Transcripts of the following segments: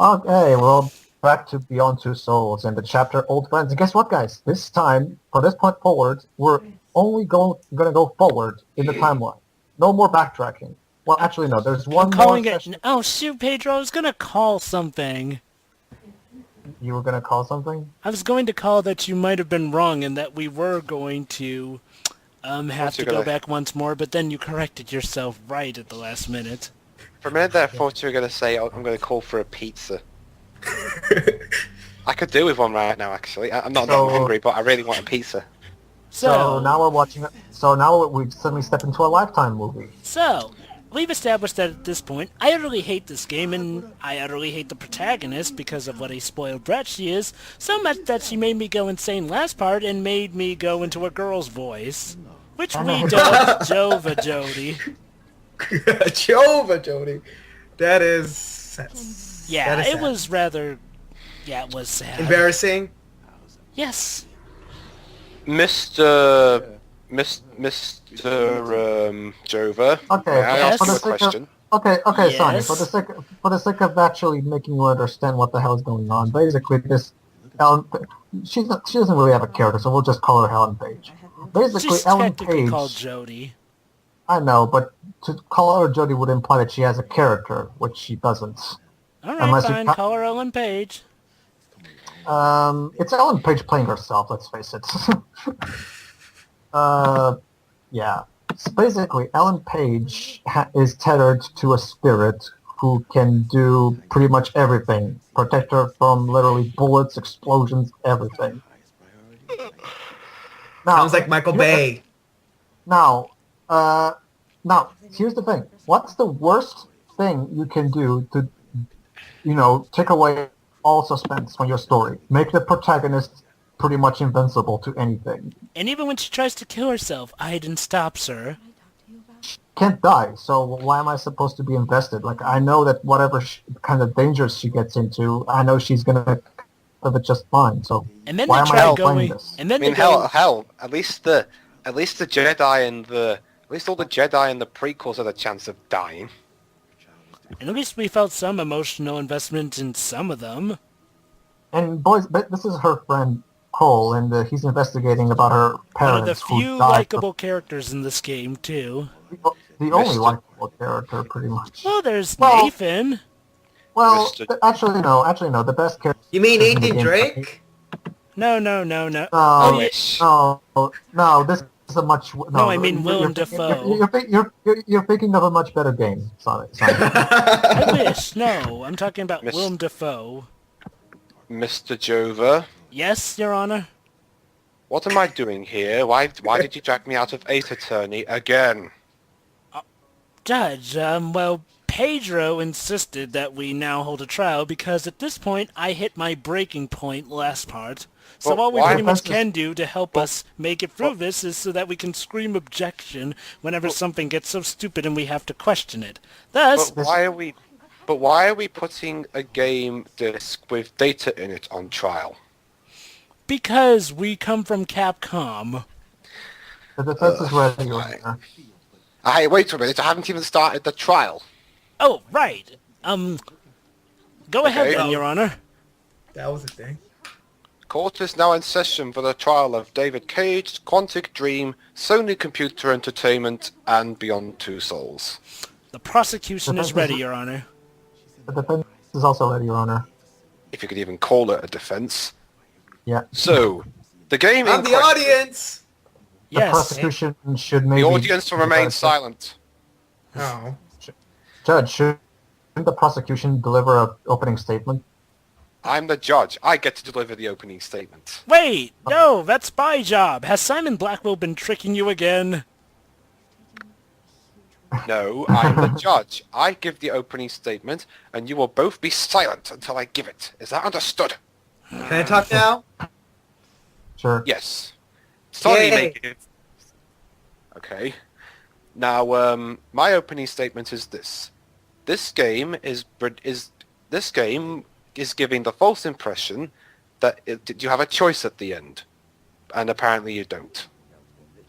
Okay, well, back to Beyond Two Souls and the chapter Old Friends. And guess what, guys? This time, from this point forward, we're only gonna go forward in the timeline. No more backtracking. Well, actually, no. There's I'm one more calling it... session. Oh, shoot, Pedro, I was gonna call something. You were gonna call something? I was going to call that you might have been wrong and that we were going to have Thought you to were go gonna. back once more, but then you corrected yourself right at the last minute. For a minute there, I thought you were gonna say, "Oh, I'm gonna call for a pizza." I could do with one right now, actually. I'm not that So- hungry, but I really want a pizza. So now we're watching. So now we suddenly step into a Lifetime movie. So, we've established that at this point, I utterly hate this game, and I utterly hate the protagonist because of what a spoiled brat she is, so much that she made me go insane last part and made me go into a girl's voice. Which we dubbed Jova Jodie. Jova, Jodie. That's Yeah, that is it sad. was rather... Yeah, it was sad. Embarrassing. Yes. Mr. Jova. Okay, May I ask for you the a sake of question? okay, Sonny. Yes? For the sake of actually making you understand what the hell is going on, basically this Ellen, she doesn't really have a character, so we'll just call her Ellen Page. Basically, She's Ellen technically Page. called Jodie. I know, but to call her Jodie would imply that she has a character, which she doesn't. Alright, Unless you fine, ca- call her Ellen Page. It's Ellen Page playing herself. Let's face it. Yeah. So basically, Ellen Page is tethered to a spirit who can do pretty much everything. Protect her from literally bullets, explosions, everything. Now, Sounds like Michael Bay. Now, now, here's the thing. What's the worst thing you can do to, take away all suspense from your story? Make the protagonist pretty much invincible to anything. And even when she tries to kill herself, Aiden stops her. Can't die, so why am I supposed to be invested? Like, I know that whatever kind of dangers she gets into, I know she's gonna live it just fine. So And then why they am I try playing going... this? And I then mean, they go... hell. At least the Jedi and at least all the Jedi and the prequels had a chance of dying. And at least we felt some emotional investment in some of them. And boys, but this is her friend Cole, and he's investigating about her One parents of the who few died. likable characters in this game, too. The only Mr. likable character, pretty much. Well, there's Well- Nathan. Well, Mr. actually no. The best character. You mean in the Nathan game- Drake? No. No, Oh, yeah. Wish. no. This is a much. No, I mean you're- Willem you're- Dafoe. You're thinking of a much better game, Sonic. I wish. No, I'm talking about Miss- Willem Dafoe. Mr. Jova, Yes, Your Honor? what am I doing here? Why did you drag me out of Ace Attorney again? Judge, well, Pedro insisted that we now hold a trial because at this point I hit my breaking point last part. So Well, all we why- pretty much That's can do to help us make it through this is so that we can scream objection whenever something gets so stupid and we have to question it. Thus, But why are we putting a game disc with data in it on trial? because we come from Capcom. The defense is ready, Your fine. Honor. Hey, wait a minute, I haven't even started the trial. Oh, right. Go ahead Okay. then, Your Honor. That was a thing. Court is now in session for the trial of David Cage, Quantic Dream, Sony Computer Entertainment, and Beyond Two Souls. The prosecution is ready, Your Honor. The defense is also ready, Your Honor. If you could even call it a defense. Yeah. So, the game I'm in the question- audience! The Yes. prosecution should The maybe. audience will remain silent. Oh. Judge, shouldn't the prosecution deliver an opening statement? I'm the judge. I get to deliver the opening statement. Wait, no, that's spy job. Has Simon Blackwell been tricking you again? No, I'm the judge. I give the opening statement, and you will both be silent until I give it. Is that understood? Can I talk now? Sure. Yes. Sorry, Yay. make it. Okay. Now, my opening statement is this: this game is giving the false impression that you have a choice at the end, and apparently you don't.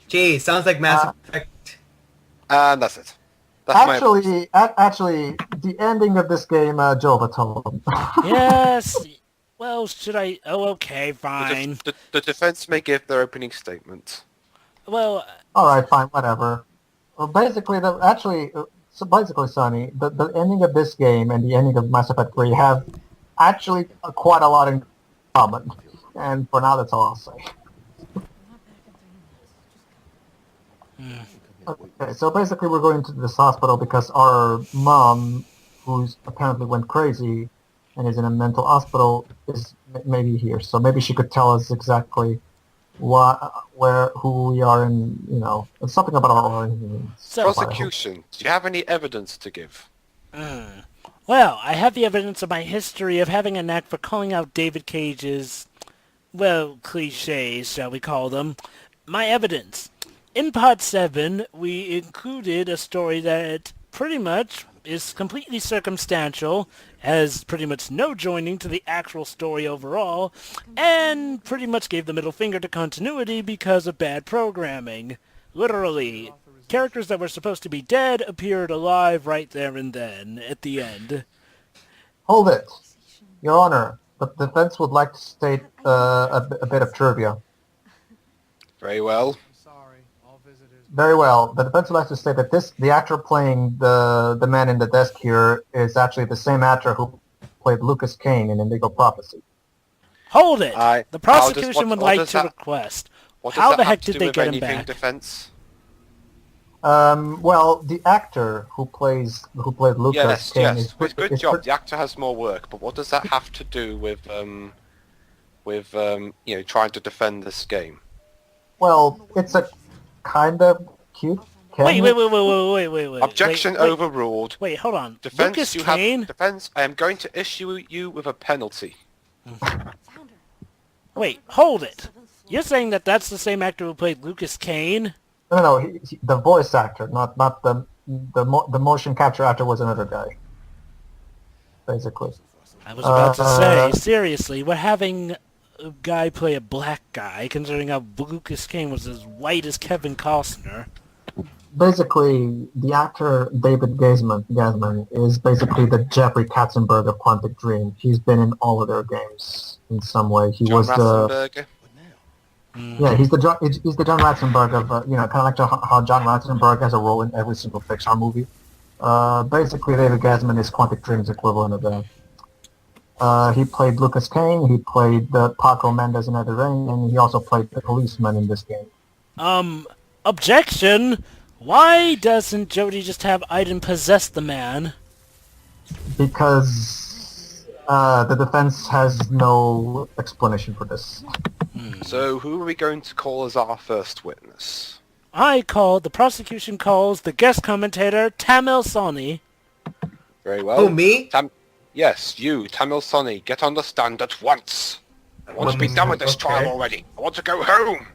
Gee, sounds like Mass Effect. And that's it. That's my Actually, the ending of this game, Jova told them. Yes. Well, should I? Oh, okay, the, fine. the defense may give their opening statement. Well, All right, fine, whatever. Well, basically, so basically, Sonny, the ending of this game and the ending of Mass Effect 3 have actually quite a lot in common. And for now, that's all I'll say. Okay, so basically, we're going to this hospital because our mom, who's apparently went crazy and is in a mental hospital, is maybe here. So maybe she could tell us exactly who we are, and something about our origins. so Prosecution, do you have any evidence to give? well, I have the evidence of my history of having a knack for calling out David Cage's, well, cliches, shall we call them. My evidence. In Part 7, we included a story that pretty much is completely circumstantial, has pretty much no joining to the actual story overall, and pretty much gave the middle finger to continuity because of bad programming. Literally, characters that were supposed to be dead appeared alive right there and then, at the end. Hold it, Your Honor. The defense would like to state a bit of trivia. Very well. Very well. The defense would like to state that the actor playing the man in the desk here is actually the same actor who played Lucas Kane in Indigo Prophecy. Hold it! Aye. The prosecution would What like does to that- request. What does How that the have heck to did do they with get him anything back? defense? Well, the actor who played Lucas Kane Yes. is Good job. The actor has more work, but what does that have to do with trying to defend this game? Well, it's a kind of cute. Wait. Objection wait. overruled. Wait, hold on. Defense, Lucas you Kane? have defense. I am going to issue you with a penalty. Wait, hold it. You're saying that that's the same actor who played Lucas Kane? No, the voice actor, not the motion capture actor was another guy. Basically. I was about to say, seriously, we're having a guy play a black guy, considering how Lucas Kane was as white as Kevin Costner. Basically, the actor David Gasman is basically the Jeffrey Katzenberg of Quantic Dream. He's been in all of their games in some way. He John was Ratzenberger. he's the John Ratzenberg of kind of like how John Ratzenberg has a role in every single Pixar movie. Basically, David Gasman is Quantic Dream's equivalent of that. He played Lucas Kane. He played Paco Mendes in Other Ring, and he also played the policeman in this game. Objection! Why doesn't Jodie just have Aiden possess the man? Because the defense has no explanation for this. So who are we going to call as our first witness? The prosecution calls the guest commentator Tamil Soni. Very well. Who, me? Yes, you, Tamil Soni, get on the stand at once. I want to be done with this trial already. I want to go home.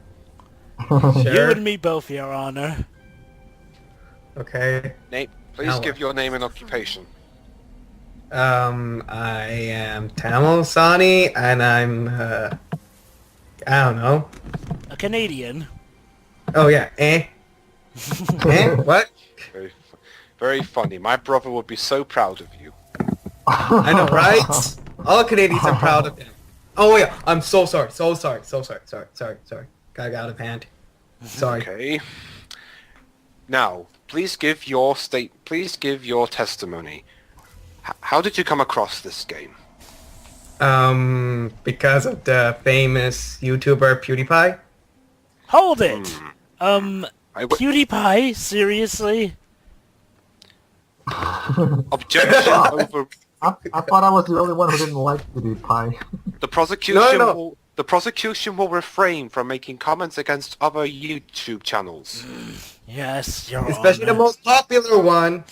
You Sure. and me both, Your Honor. Okay. Nate, please give your name and occupation. I am Tamil Sani, and I'm, I don't know. A Canadian. Oh, yeah, What? Very funny. My brother would be so proud of you. I know, right? All Canadians are proud of him. Oh, yeah, I'm so sorry. Sorry. Got out of hand. Sorry. Okay. Now, please give your testimony. How did you come across this game? Because of the famous YouTuber PewDiePie. Hold it! PewDiePie? Seriously? Objection over... I thought I was the only one who didn't like PewDiePie. The prosecution No. The prosecution will refrain from making comments against other YouTube channels. Yes, Your Especially the Honor. most popular one.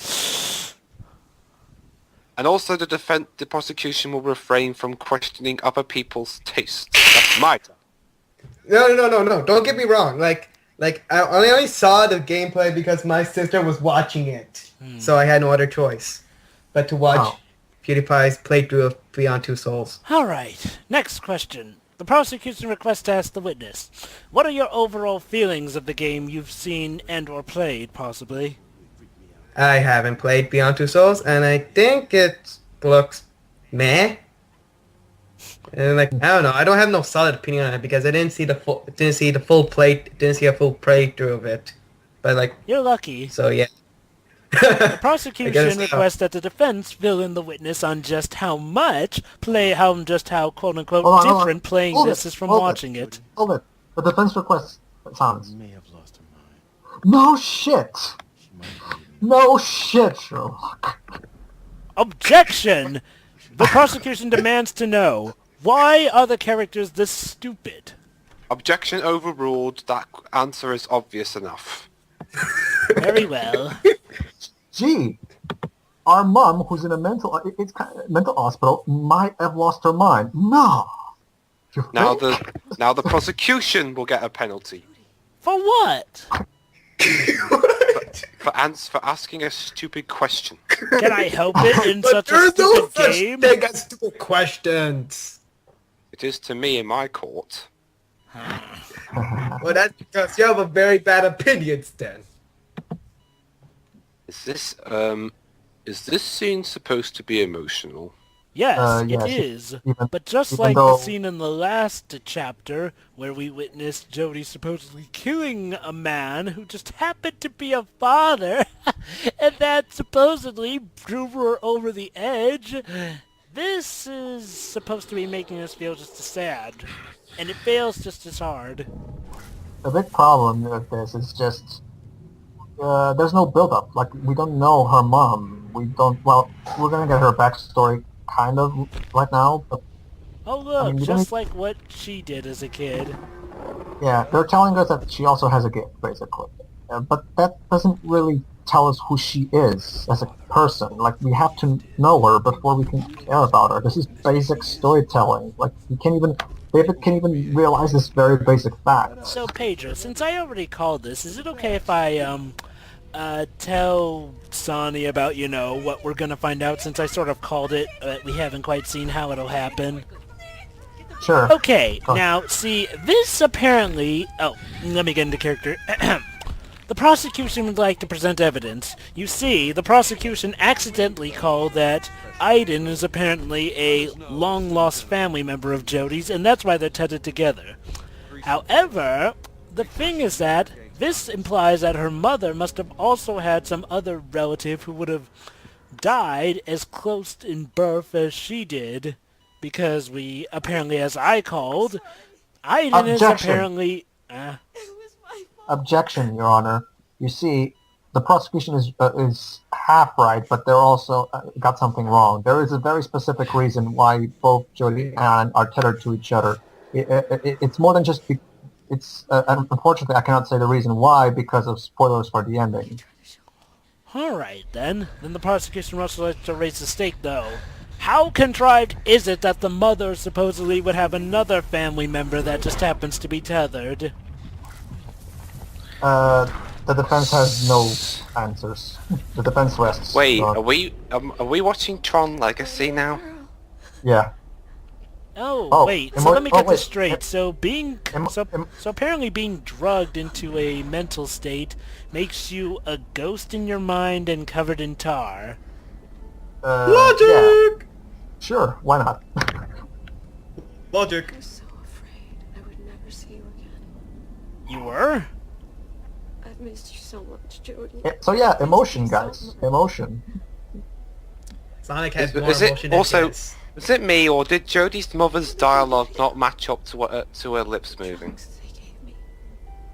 And also the prosecution will refrain from questioning other people's tastes. That's my turn. No. Don't get me wrong. Like I only saw the gameplay because my sister was watching it, so I had no other choice but to watch PewDiePie's playthrough of Beyond Two Souls. Alright, next question. The prosecution requests to ask the witness, what are your overall feelings of the game you've seen and or played, possibly? I haven't played Beyond Two Souls, and I think it looks meh. And like, I don't know. I don't have no solid opinion on it because I didn't see a full playthrough of it. But like, You're lucky. so yeah. The prosecution guess so. requests that the defense fill in the witness on just how quote-unquote Hold on. different playing Hold this it, is from hold it. watching it. Hold it. The defense request silence. May have lost her mind. No shit. She might be No shit, Sherlock. Objection! The prosecution demands to know, why are the characters this stupid? Objection overruled. That answer is obvious enough. Very well. Gee, our mom, who's in a mental hospital, might have lost her mind. No. You Now think? the prosecution will get a penalty For what? for asking a stupid question. Can I help it in But such a there's no stupid such game? thing as stupid questions. It is to me in my court. Well, that's because you have a very bad opinions then. Is this scene supposed to be emotional? Yes, yes, it is. even- But just even like the though- scene in the last chapter, where we witnessed Jodie supposedly killing a man who just happened to be a father, and that supposedly drove her over the edge, this is supposed to be making us feel just as sad. And it fails just as hard. The big problem with this is just there's no build-up. Like, we don't know her mom. We're gonna get her backstory kind of right now, but Oh look, I mean, you just don't- like what she did as a kid. yeah, they're telling us that she also has a gift, basically. But that doesn't really tell us who she is as a person. Like, we have to know her before we can care about her. This is basic storytelling. Like, David can't even realize this very basic fact. So Pedro, since I already called this, is it okay if I tell Sonny about, what we're gonna find out, since I sort of called it, we haven't quite seen how it'll happen? Sure. Okay, Go on. now, see, this apparently... Oh, let me get into character. The prosecution would like to present evidence. You see, the prosecution accidentally called that Aiden is apparently a long-lost family member of Jodie's, and that's why they're tethered together. However, the thing is that this implies that her mother must have also had some other relative who would have died as close in birth as she did, because we, apparently as I called, Aiden is Objection. apparently... Objection, Your Honor. You see, the prosecution is half right, but they're also got something wrong. There is a very specific reason why both Jodie and Anne are tethered to each other. It's more than just... unfortunately, I cannot say the reason why because of spoilers for the ending. Alright then. Then the prosecution also likes to raise the stake, though. How contrived is it that the mother supposedly would have another family member that just happens to be tethered? The defense has no answers. The defense rests. Wait, on- are we watching Tron Legacy now? Yeah. Oh, wait, so let me get wait. this straight. So so em- apparently being drugged into a mental state makes you a ghost in your mind and covered in tar. Logic! Yeah. Sure, why not? Logic. I was so afraid I would never see you again. You were? I've missed you so much, Jodie. So yeah, emotion, guys. Emotion. Sonic has Is more it emotion than also- this. Was it me, or did Jodie's mother's dialogue not match up to her lips moving? Drugs they gave me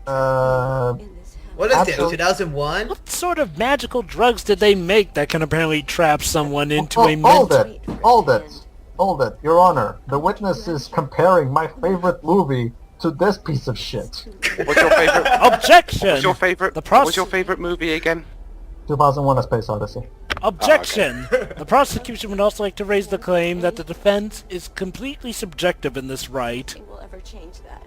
Uh, in this house. What is this, Absolutely. 2001? What sort of magical drugs did they make that can apparently trap someone into a hold mental... it, hold it, Your Honor. The witness is comparing my favorite movie to this piece of shit. What's your favorite? Objection! What's your favorite? The What was your favorite movie again? 2001: A Space Odyssey. Objection! The prosecution would also like to raise the claim that the defense is completely subjective in this right. Nothing will ever change that.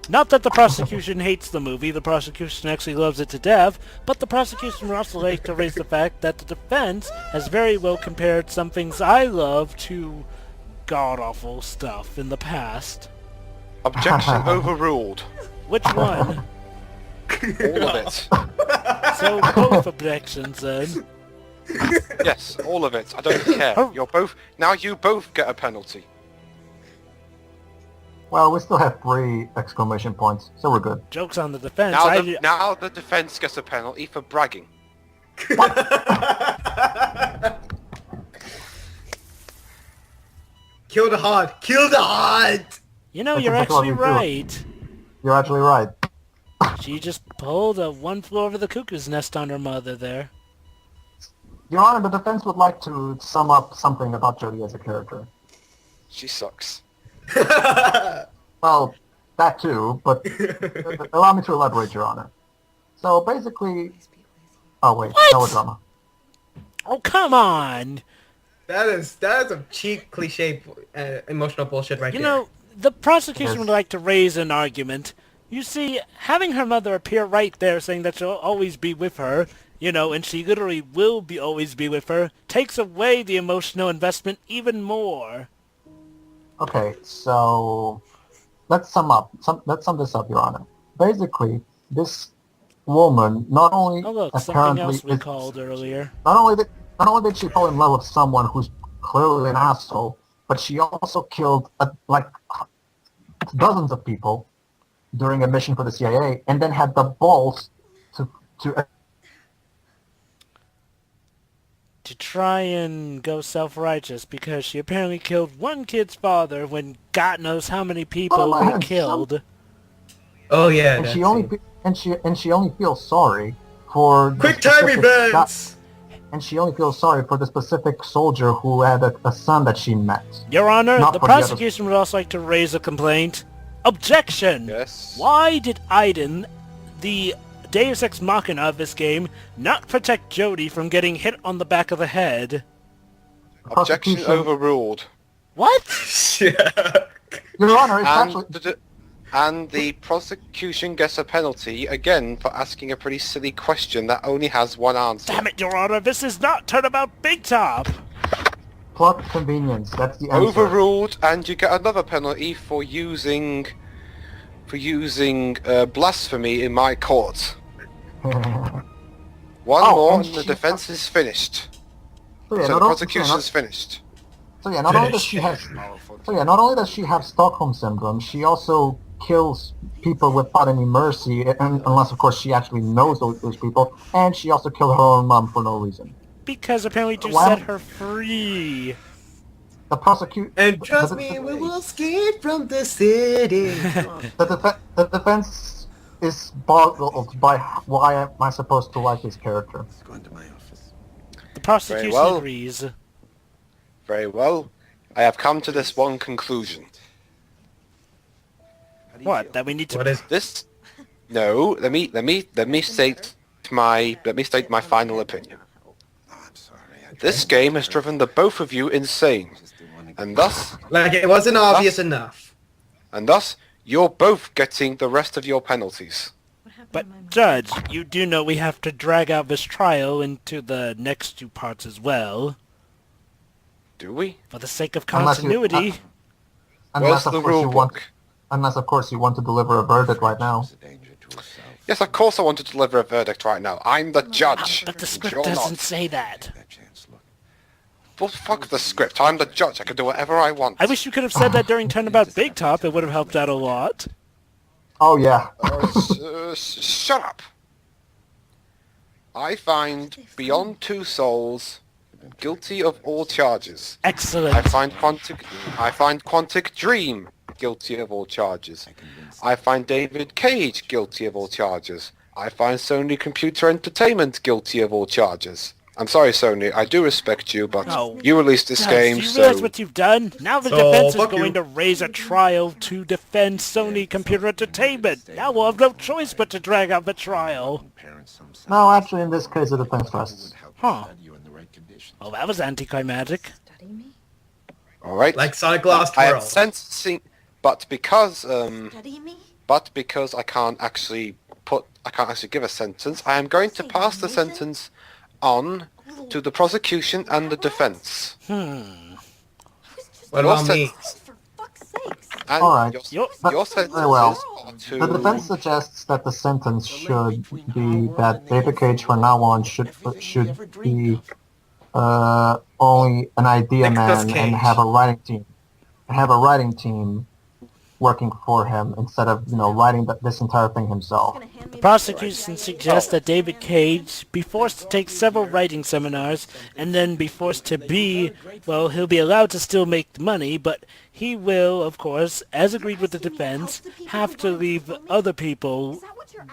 Not that the prosecution hates the movie, the prosecution actually loves it to death, but the prosecution would also like to raise the fact that the defense has very well compared some things I love to god-awful stuff in the past. Objection overruled. Which one? All of it. So both objections then. Yes, all of it. I don't care. You're both... Now you both get a penalty. Well, we still have 3 exclamation points, so we're good. Joke's on the defense. Now the defense gets a penalty for bragging. Kill the heart. Kill the heart. You know, That's you're exactly actually what we do. right. You're actually right. She just pulled a one flew over the cuckoo's nest on her mother there. Your Honor, the defense would like to sum up something about Jodie as a character. She sucks. Well, that too, but allow me to elaborate, Your Honor. So basically... Oh wait, What? melodrama. Oh, come on! That is some cheap cliche emotional bullshit right You there. know, the prosecution Yes. would like to raise an argument. You see, having her mother appear right there saying that she'll always be with her, you know, and she literally will always be with her, takes away the emotional investment even more. Okay, so let's sum this up, Your Honor. Basically, this woman not only Oh look, something apparently else we is- called earlier. not only did she fall in love with someone who's clearly an asshole, but she also killed like dozens of people during a mission for the CIA, and then had the balls to To try and go self-righteous because she apparently killed one kid's father when God knows how many people my were hands, killed. Oh yeah. and that she only scene. and she only feels sorry for the Quick time specific events. and she only feels sorry for the specific soldier who had a son that she met. Your Honor, Not the for the others. prosecution would also like to raise a complaint. Objection! Yes. Why did Aiden, the Deus Ex Machina of this game, not protect Jodie from getting hit on the back of the head? Objection Prosecution- overruled. What? Yeah. Your Honor, it's And actually and the prosecution gets a penalty, again, for asking a pretty silly question that only has one answer. Damn it, Your Honor, this is not Turnabout Big Top! plot convenience. That's the answer. Overruled, and you get another penalty for using blasphemy in my court. One Oh, more and and the she- defense is finished. So yeah, So the prosecution is finished. not only does she have not only does she have Stockholm syndrome, she also kills people without any mercy, and unless of course she actually knows those people, and she also killed her own mom for no reason. Because apparently to Why- set her free. The prosecute And trust me, we will escape from the city. the defense is boggled by why am I supposed to like this character. Let's go into my office. The prosecution well. agrees. Very well. I have come to this one conclusion. How do you What? feel? That we need to... What is? This... No, let me state my final opinion. Oh, I'm sorry. This game has driven the both of you insane, Just didn't want to and thus, Like it wasn't obvious enough. you're both getting the rest of your penalties. But, Judge, you do know we have to drag out this trial into the next 2 parts as well. Do we? For the sake of Unless you- continuity. Where's Unless of the course rule you want, book? unless of course you want to deliver a verdict right now. It's a danger to herself. Yes, of course I want to deliver a verdict right now. I'm the judge. But the and script you're doesn't not. say that. That chance, look. Well, fuck the script. I'm the judge. I can do whatever I want. I wish you could have said that during Turnabout Big Top. It would have helped out a lot. Oh yeah. Shut up. I find Beyond Two Souls guilty of all charges. Excellent. I find Quantic Dream guilty of all charges. I find David Cage guilty of all charges. I find Sony Computer Entertainment guilty of all charges. I'm sorry, Sony. I do respect you, but Oh. you released this Judge, game, do you so... realize what you've done? Now the So, defense is fuck going you. to raise a trial to defend Sony Computer Entertainment. Now we'll have no choice but to drag out the trial. Parents some sense No, actually in this case the defense would rests. help Huh. study you in the right conditions. Oh, that was anticlimactic. Study me? Alright. Like Sonic Lost I am World. sentencing... But because, Study me? I can't actually give a sentence, I am going to pass the sentence on to the prosecution and the defense. What Your about me? sentence- For fuck's sakes. And Alright. your But- sentences very well. are to... The defense suggests that the sentence should be that David Cage from now on should be only an idea Nicolas man Cage. and have a writing team working for him instead of writing this entire thing himself. The prosecution suggests that David Cage be forced to take several writing seminars and then be forced to he'll be allowed to still make the money, but he will, of course, as agreed with the defense, have to leave other people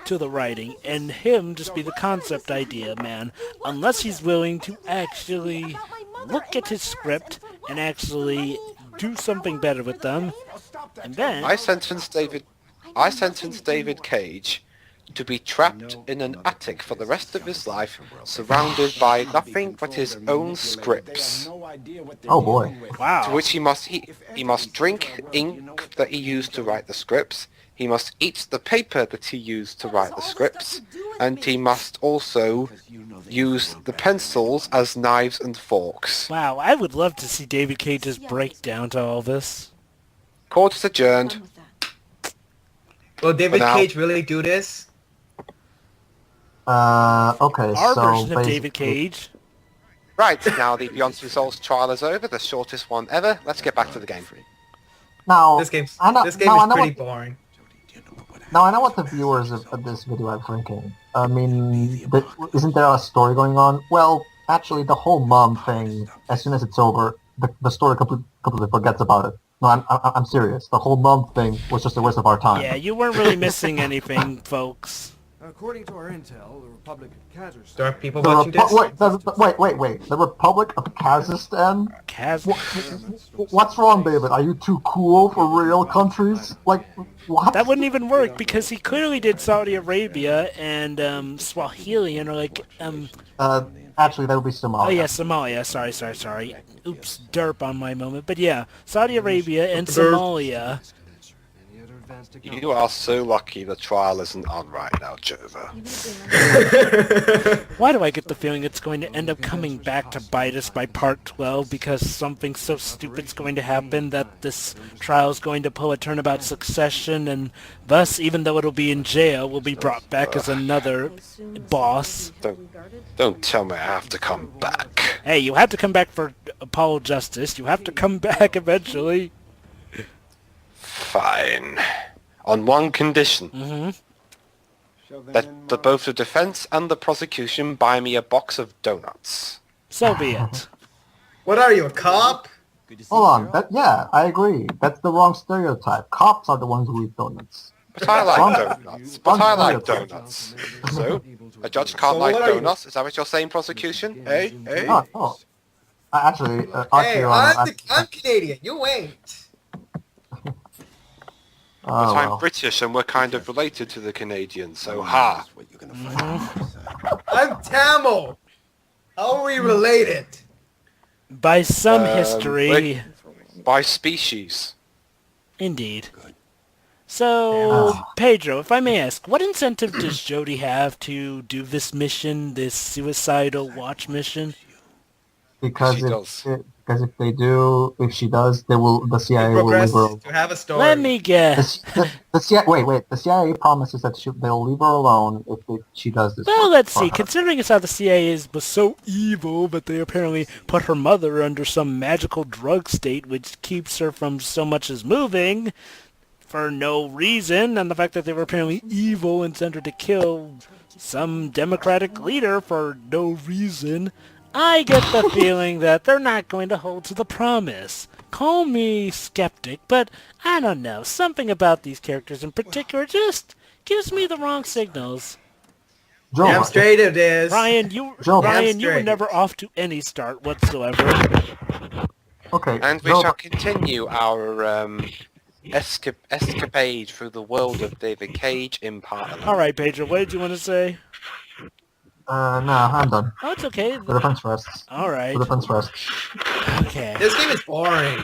to the writing and him just be the concept idea man, unless he's willing to actually look at his script and actually do something better with them. And then I sentence David Cage to be trapped in an attic for the rest of his life, surrounded by nothing but his own scripts. Oh boy. wow. To which he must drink ink that he used to write the scripts. He must eat the paper that he used to write the scripts, and he must also use the pencils as knives and forks. Wow, I would love to see David Cage's breakdown to all this. Court is adjourned. Will David For now. Cage really do this? Okay, Our so version of basically- David Cage. Right, now the Beyond Two Souls trial is over, the shortest one ever. Let's get back to the game. Now, This game I know, is pretty boring. Now I know what the viewers of this video are thinking. I mean, isn't there a story going on? Well, actually, the whole mom thing, as soon as it's over, the story completely forgets about it. No, I'm serious. The whole mom thing was just a waste of our time. Yeah, you weren't really missing anything, folks. According to our intel, the Republic of Kazakhstan... There are people The watching this? wait. The Republic of Kazakhstan? Kaz... What's wrong, David? Are you too cool for real countries? Like, what? That wouldn't even work because he clearly did Saudi Arabia and Swahili and Actually, that would be Somalia. oh yeah, Somalia. Sorry. Oops, derp on my moment. But yeah, Saudi Arabia and Somalia. You are so lucky the trial isn't on right now, Jova. Why do I get the feeling it's going to end up coming back to bite us by part 12 because something so stupid's going to happen that this trial is going to pull a turnabout succession and thus, even though it'll be in jail, will be brought back as another boss. Don't tell me I have to come back. Hey, you have to come back for Apollo Justice. You have to come back eventually. Fine. On one condition. That both the defense and the prosecution buy me a box of donuts. So be it. What are you, a cop? Hold on. Yeah, I agree. That's the wrong stereotype. Cops are the ones who eat donuts. But I like donuts. So, a judge can't So like what are you? donuts? Is that what you're saying, prosecution? Hey? Oh. Actually, Hey, Your Honor, I'm Canadian. You ain't. But I'm well. British and we're kind of related to the Canadians, so ha! I'm Tamil. How are we related? By some history. By species. Indeed. So, Pedro, if I may ask, what incentive does Jodie have to do this mission, this suicidal watch mission? Because She does. if she does, the CIA will leave her. To have a story. Let me guess. The CIA, wait. The CIA promises that they'll leave her alone if she does this. Well, work let's for see. her. Considering as how the CIA was so evil, but they apparently put her mother under some magical drug state which keeps her from so much as moving for no reason, and the fact that they were apparently evil and sent her to kill some democratic leader for no reason, I get the feeling that they're not going to hold to the promise. Call me skeptic, but I don't know. Something about these characters in particular just gives me the wrong signals. Joe, Damn straight it is. Ryan, you Joe, were straight. never off to any start whatsoever. Okay. And we Joe, shall continue our escapade through the world of David Cage in part 11. All right, Pedro, what did you want to say? no, I'm done. Oh, it's okay. The defense rests. All right. The defense rests. Okay. This game is boring.